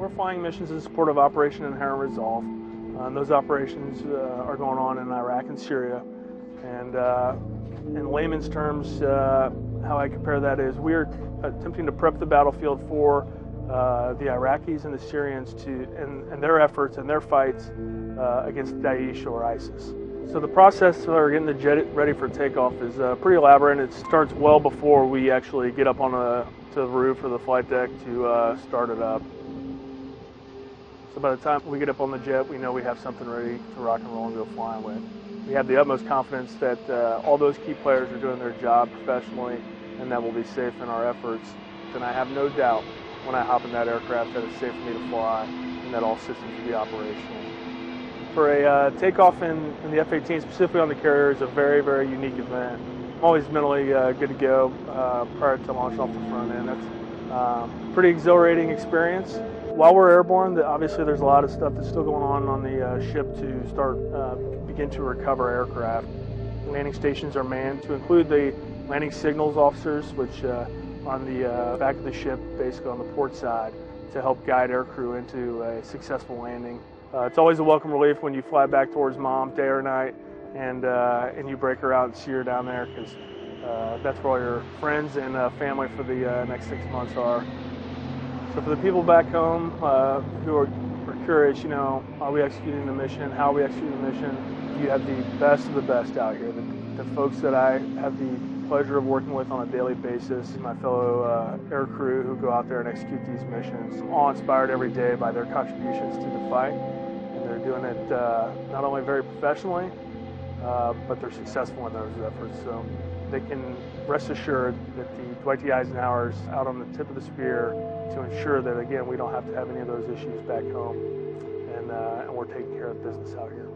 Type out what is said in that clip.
We're flying missions in support of Operation Inherent Resolve. And those operations are going on in Iraq and Syria. And in layman's terms, how I compare that is we're attempting to prep the battlefield for the Iraqis and the Syrians and their efforts and their fights against Daesh or ISIS. So the process for getting the jet ready for takeoff is pretty elaborate. It starts well before we actually get up on to the roof or the flight deck to start it up. So by the time we get up on the jet, we know we have something ready to rock and roll and go flying with. We have the utmost confidence that all those key players are doing their job professionally and that we'll be safe in our efforts. And I have no doubt when I hop in that aircraft that it's safe for me to fly and that all systems will be operational. For a takeoff in the F-18, specifically on the carrier, is a very, very unique event. I'm always mentally good to go prior to launching off the front end. That's a pretty exhilarating experience. While we're airborne, obviously there's a lot of stuff that's still going on the ship to start begin to recover aircraft. Landing stations are manned to include the landing signals officers, which on the back of the ship, basically on the port side, to help guide aircrew into a successful landing. It's always a welcome relief when you fly back towards mom, day or night, and you break her out and see her down there, because that's where all your friends and family for the next 6 months are. So for the people back home who are curious, are we executing the mission? How are we executing the mission? You have the best of the best out here. The folks that I have the pleasure of working with on a daily basis, my fellow air crew who go out there and execute these missions, I'm all inspired every day by their contributions to the fight. And they're doing it not only very professionally, but they're successful in those efforts. So they can rest assured that the Dwight D. Eisenhower's out on the tip of the spear to ensure that, again, we don't have to have any of those issues back home, and we're taking care of business out here.